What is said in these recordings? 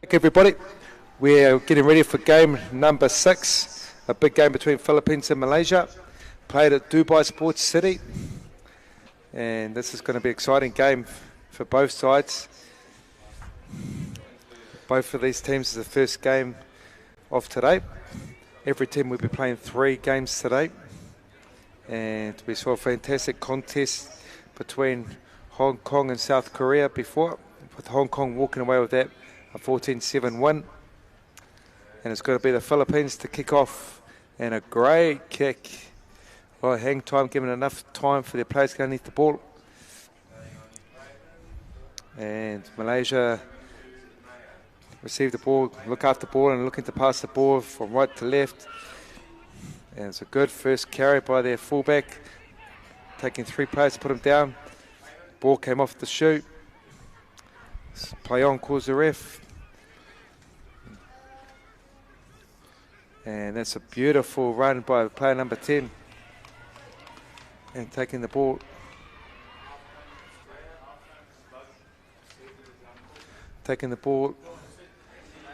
Thank everybody. We're getting ready for game number 6, a big game between Philippines and Malaysia, played at Dubai Sports City, and this is going to be an exciting game for both sides. Both of these teams is the first game of today. Every team will be playing 3 games today, and we saw a fantastic contest between Hong Kong and South Korea before, with Hong Kong walking away with that a 14-7 win. And it's going to be the Philippines to kick off, and a great kick. Well, hang time, giving enough time for their players to go underneath the ball. And Malaysia receive the ball, look after the ball, and looking to pass the ball from right to left. And it's a good first carry by their fullback, taking 3 players to put him down. Ball came off the shoe. Play on, calls the ref. And that's a beautiful run by player number 10. And taking the ball. Taking the ball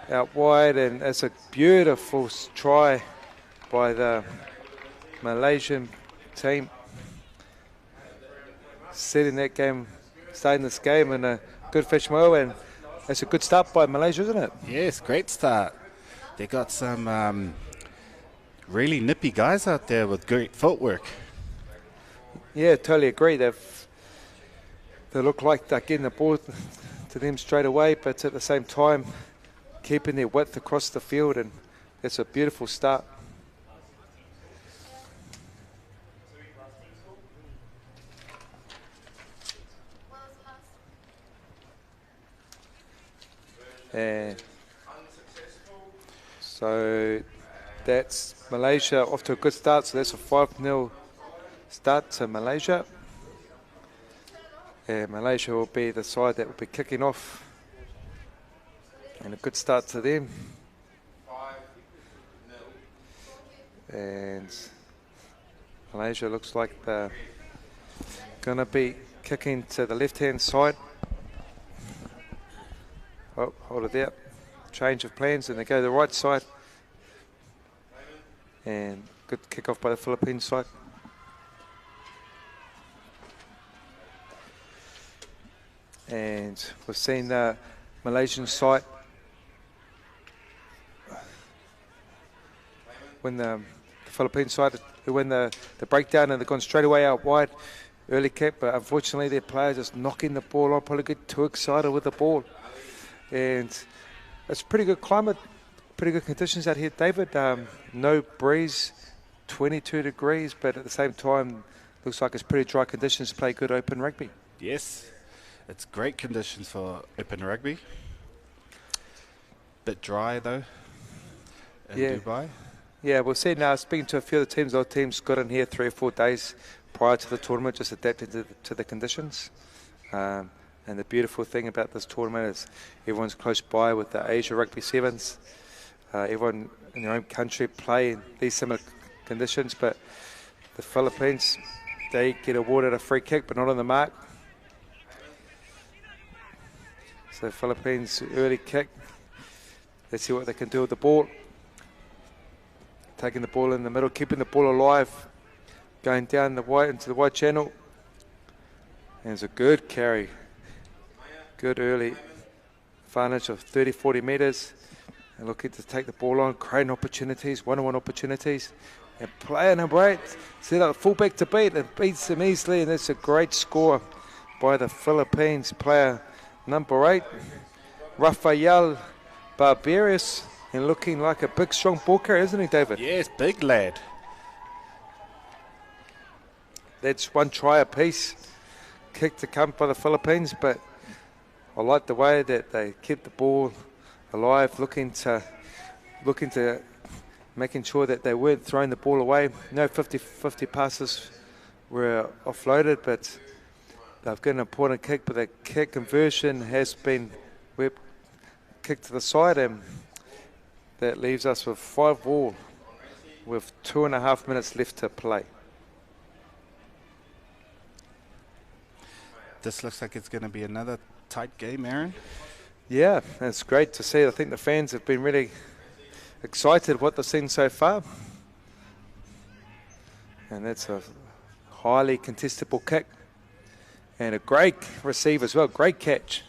out wide, and that's a beautiful try by the Malaysian team. Setting that game, starting this game in a good fashion, and that's a good start by Malaysia, isn't it? Yes, great start. They got some really nippy guys out there with great footwork. Yeah, totally agree. They look like they're getting the ball to them straight away, but at the same time keeping their width across the field, and that's a beautiful start. And so that's Malaysia off to a good start. So that's a 5-0 start to Malaysia. And Malaysia will be the side that will be kicking off. And a good start to them. And Malaysia looks like they're going to be kicking to the left-hand side. Oh, hold it there. Change of plans, and they go to the right side. And good kick-off by the Philippines side. And we've seen the Malaysian side when the Philippines side who win the breakdown, and they've gone straight away out wide. Early kick, but unfortunately their players just knocking the ball on, probably get too excited with the ball. And it's pretty good climate, pretty good conditions out here, David. No breeze, 22 degrees, but at the same time, looks like it's pretty dry conditions to play good open rugby. Yes, it's great conditions for open rugby. Bit dry though in Dubai. Yeah, we'll see now. Speaking to a few of the teams, our teams got in here 3 or 4 days prior to the tournament, just adapting to the conditions. And the beautiful thing about this tournament is everyone's close by with the Asia Rugby Sevens. Everyone in their own country play in these similar conditions, but the Philippines, they get awarded a free kick, but not on the mark. So the Philippines early kick. Let's see what they can do with the ball. Taking the ball in the middle, keeping the ball alive, going down the wide into the wide channel. And it's a good carry. Good early advantage of 30-40 metres, and looking to take the ball on, creating opportunities, one-on-one opportunities. And player number 8 set up fullback to beat, and beats him easily, and that's a great score by the Philippines. Player number 8, Rafael Barbarius, and looking like a big strong ball carrier, isn't he, David? Yes, big lad. That's 1 try apiece. Kick to come by the Philippines, but I like the way that they kept the ball alive, looking to making sure that they weren't throwing the ball away. No 50-50 passes were offloaded, but they've got an important kick, but the kick conversion has been kicked to the side, and that leaves us with 5-all with 2.5 minutes left to play. This looks like it's going to be another tight game, Aaron. Yeah, it's great to see. I think the fans have been really excited what they've seen so far. And that's a highly contestable kick. And a great receive as well, great catch.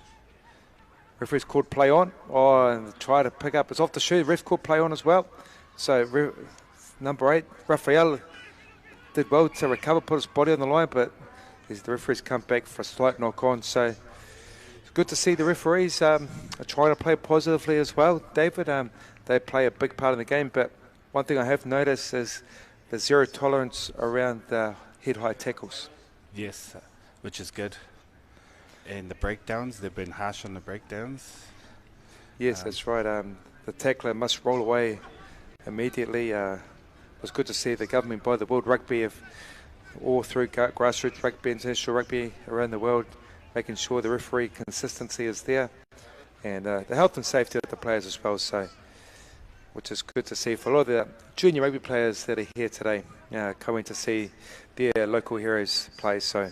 Referee's called play on. Oh, and try to pick up. It's off the shoe. Ref called play on as well. So number 8, Raphael, did well to recover, put his body on the line, but the referee's come back for a slight knock on. So it's good to see the referees are trying to play positively as well, David. They play a big part in the game, but one thing I have noticed is the zero tolerance around the head-high tackles. Yes, which is good. And the breakdowns, they've been harsh on the breakdowns. Yes, that's right. The tackler must roll away immediately. It was good to see the government by the World Rugby, all through grassroots rugby, international rugby around the world, making sure the referee consistency is there, and the health and safety of the players as well. So, which is good to see for a lot of the junior rugby players that are here today, coming to see their local heroes play. So,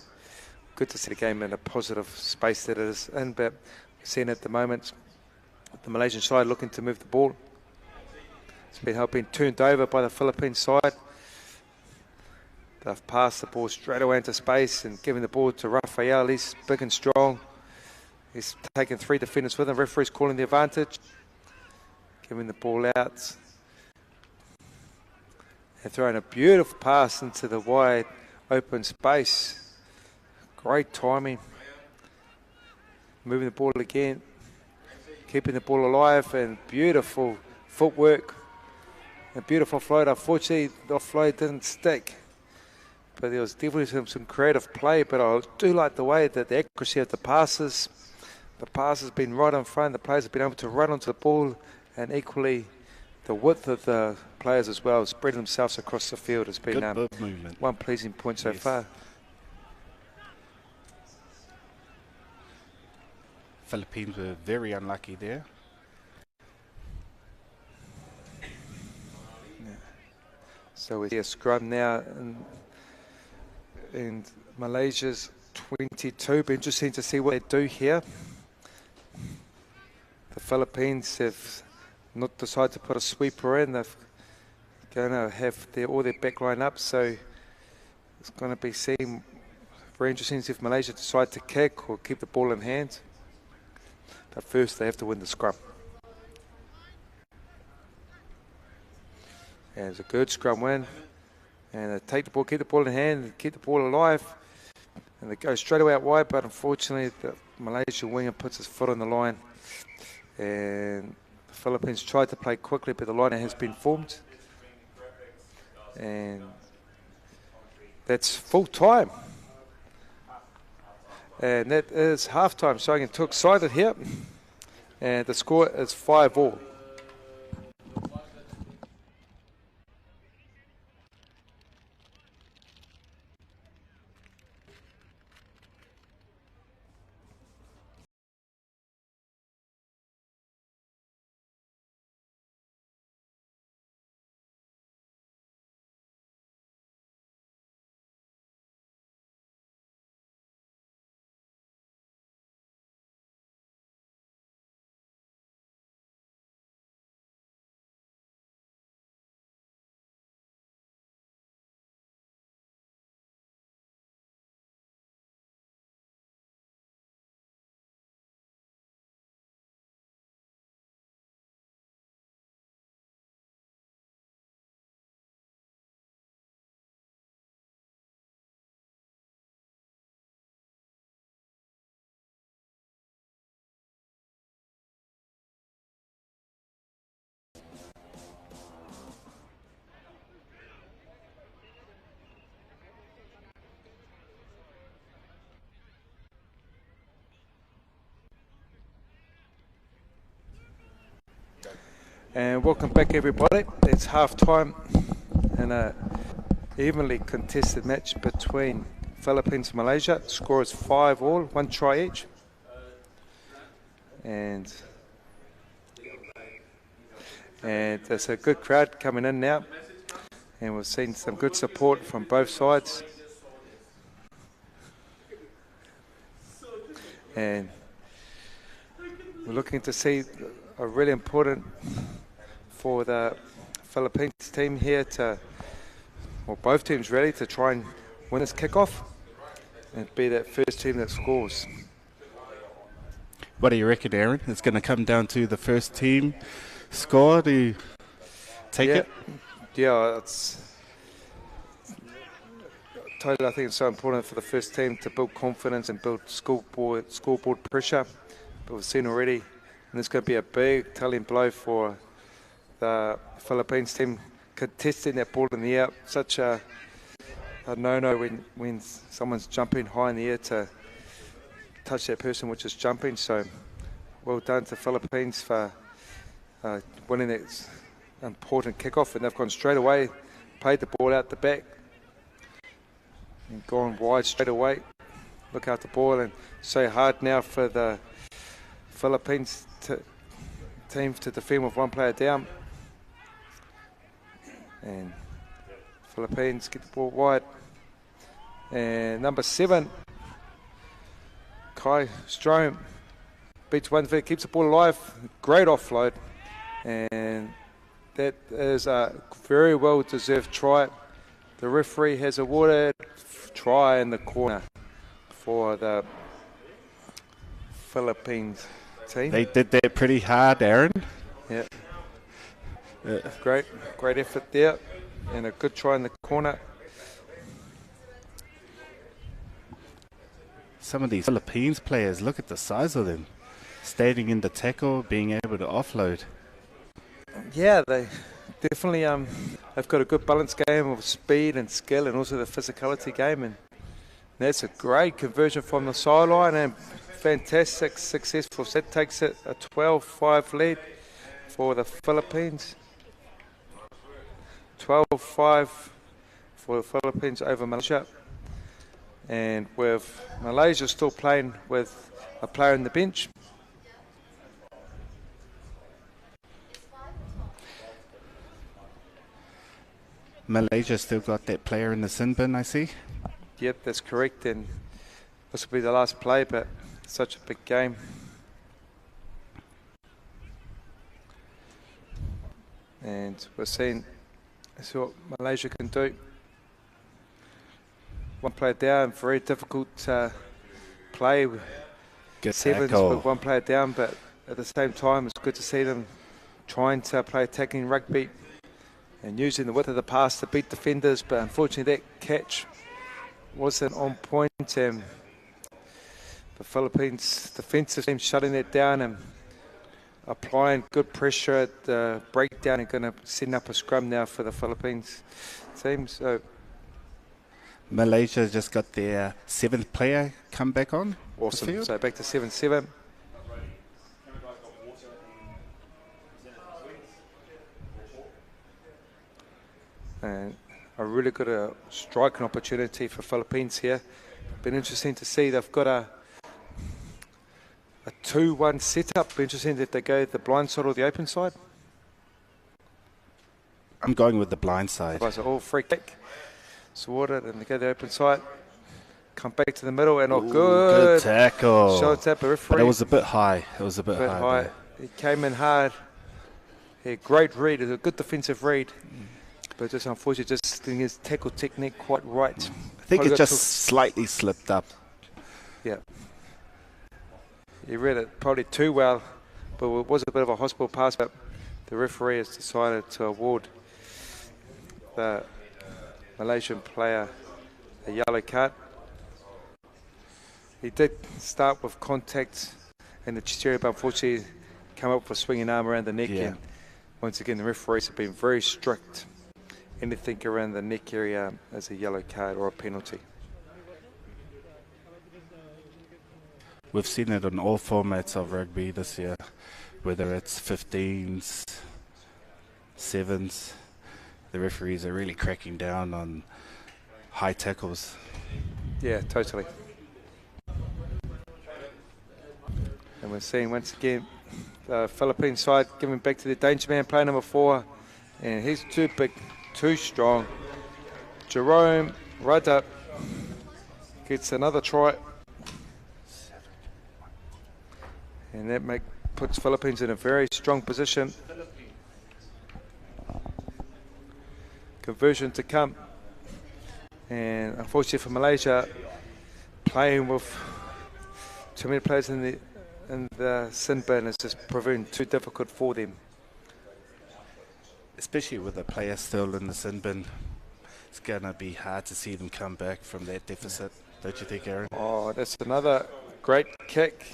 good to see the game in a positive space that it is in. But we're seeing at the moment the Malaysian side looking to move the ball. It's been turned over by the Philippine side. They've passed the ball straight away into space and giving the ball to Raphael. He's big and strong. He's taken 3 defenders with him. Referee's calling the advantage. Giving the ball out. And throwing a beautiful pass into the wide open space. Great timing. Moving the ball again. Keeping the ball alive and beautiful footwork. A beautiful float. Unfortunately, the float didn't stick. But there was definitely some creative play. But I do like the way that the accuracy of the passes. The pass has been right in front. The players have been able to run onto the ball. And equally, the width of the players as well, spreading themselves across the field, has been movement. One pleasing point so far. Philippines were very unlucky there. So we see a scrum now in Malaysia's 22. Be interesting to see what they do here. The Philippines have not decided to put a sweeper in. They're going to have all their back line up. So it's going to be seen very interesting if Malaysia decide to kick or keep the ball in hand. But first they have to win the scrum. And it's a good scrum win. And they take the ball, keep the ball in hand, and keep the ball alive. And they go straight away out wide, but unfortunately the Malaysian winger puts his foot on the line. And the Philippines tried to play quickly, but the line has been formed. And that's full time. And that is half time, so I get too excited here. And the score is 5-all. And welcome back, everybody. It's half time in a evenly contested match between Philippines and Malaysia. The score is 5-all, 1 try each. And there's a good crowd coming in now. And we've seen some good support from both sides. And we're looking to see a really important for the Philippines team here to, well, both teams really, to try and win this kickoff and be that first team that scores. What do you reckon, Aaron? It's going to come down to the first team score. Do you take it? Yeah, it's totally. I think it's so important for the first team to build confidence and build scoreboard pressure. But we've seen already, and it's going to be a big telling blow for the Philippines team contesting that ball in the air. Such a no-no when someone's jumping high in the air to touch that person which is jumping. So well done to Philippines for winning that important kickoff, and they've gone straight away, played the ball out the back and gone wide straight away. Look out the ball, and so hard now for the Philippines team to defend with one player down. And Philippines get the ball wide. And number 7, Kai Strom, beats one feet, keeps the ball alive. Great offload. And that is a very well-deserved try. The referee has awarded try in the corner for the Philippines team. They did that pretty hard, Aaron. Yeah. Great effort there, and a good try in the corner. Some of these Philippines players, look at the size of them. Standing in the tackle, being able to offload. Yeah, they definitely they've got a good balanced game of speed and skill, and also the physicality game, and that's a great conversion from the sideline and fantastic successful set. Takes it a 12-5 lead for the Philippines. 12-5 for the Philippines over Malaysia. And with Malaysia still playing with a player in the bench. Malaysia still got that player in the sin bin, I see. Yep, that's correct. And this will be the last play, but such a big game. And we're seeing what Malaysia can do. One player down, very difficult play. Good Sevens tackle. with one player down, but at the same time, it's good to see them trying to play attacking rugby and using the width of the pass to beat defenders. But unfortunately, that catch wasn't on point, and the Philippines defensive team shutting that down and applying good pressure at the breakdown and going to set up a scrum now for the Philippines team. So Malaysia just got their 7th player come back on. awesome. So back to 7-7. And a really good striking opportunity for Philippines here. Been interesting to see they've got a 2-1 setup. Be interesting if they go the blind side or the open side. I'm going with the blind side. So all free kick. Sorted, and they go the open side. Come back to the middle, and good tackle. Shot tap, a referee. But it was a bit high. It was a bit high. There. He came in hard. Yeah, great read. It was a good defensive read. But just unfortunately, just getting his tackle technique quite right. I think Probably it just slightly slipped up. Yeah. He read it probably too well, but it was a bit of a hospital pass, but the referee has decided to award the Malaysian player a yellow card. He did start with contact in the chest area, but unfortunately come up with a swinging arm around the neck. Yeah. And once again, the referees have been very strict. Anything around the neck area is a yellow card or a penalty. We've seen it on all formats of rugby this year, whether it's 15s, 7s. The referees are really cracking down on high tackles. Yeah, totally. And we're seeing once again the Philippine side giving back to the danger man, player number 4. And he's too big, too strong. Jerome Rudder gets another try. And that puts Philippines in a very strong position. Conversion to come. And unfortunately for Malaysia, playing with too many players in the sin bin has just proven too difficult for them. Especially with a player still in the sin bin, it's going to be hard to see them come back from that deficit, don't you think, Aaron? Oh, that's another great kick.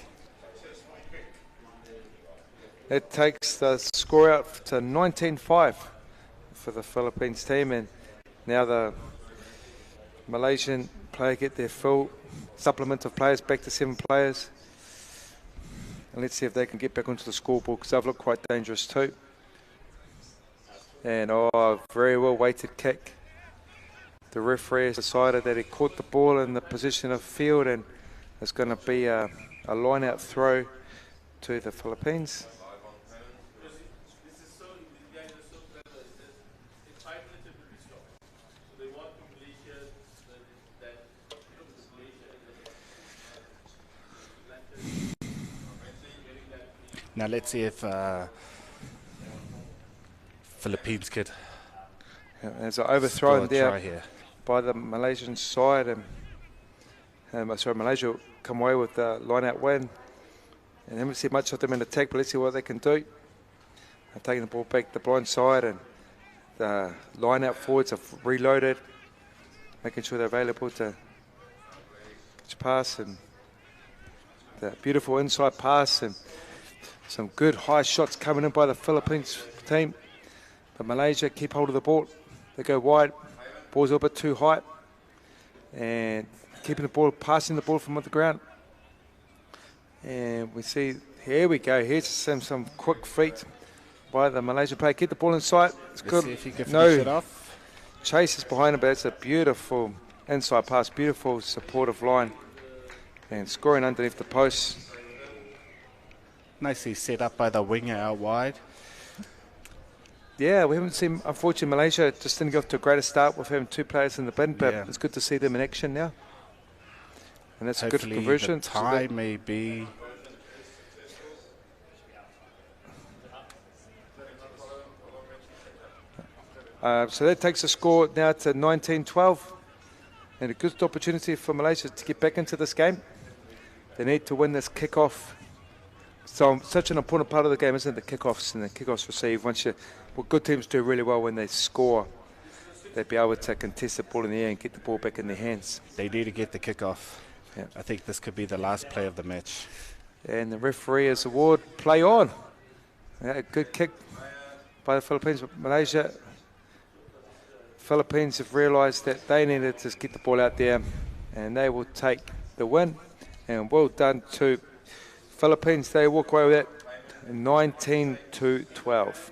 It takes the score out to 19-5 for the Philippines team, and now the Malaysian player get their full supplement of players back to 7 players. And let's see if they can get back onto the scoreboard, because they've looked quite dangerous too. And very well weighted kick. The referee has decided that he caught the ball in the position of field, and it's going to be a line out throw to the Philippines. Now let's see if Philippines could. There's an overthrow there here by the Malaysian side, and Malaysia come away with the line-out win. And haven't seen much of them in attack, but let's see what they can do. They're taking the ball back the blind side, and the line-out forwards have reloaded, making sure they're available to catch pass, and the beautiful inside pass, and some good high shots coming in by the Philippines team. But Malaysia keep hold of the ball. They go wide. Ball's a little bit too high. And keeping the ball, passing the ball from the ground. And we see, here we go. Here's some quick feet by the Malaysian player. Get the ball inside. It's good. See if you can finish it off. Chases behind him, but it's a beautiful inside pass. Beautiful supportive line. And scoring underneath the post. Nicely set up by the winger out wide. Yeah, we haven't seen, unfortunately, Malaysia just didn't get off to a greater start with having 2 players in the bin, but it's good to see them in action now. And that's hopefully a good conversion. The tie may be. So that takes the score now to 19-12. And a good opportunity for Malaysia to get back into this game. They need to win this kick-off. So such an important part of the game, isn't it? The kickoffs and the kickoffs received. What good teams do really well when they score, they'd be able to contest the ball in the air and get the ball back in their hands. They need to get the kickoff. Yeah. I think this could be the last play of the match. And the referee has award play on. Yeah, a good kick by the Philippines. Malaysia, Philippines have realised that they needed to just get the ball out there, and they will take the win. And well done to Philippines. They walk away with that 19-12.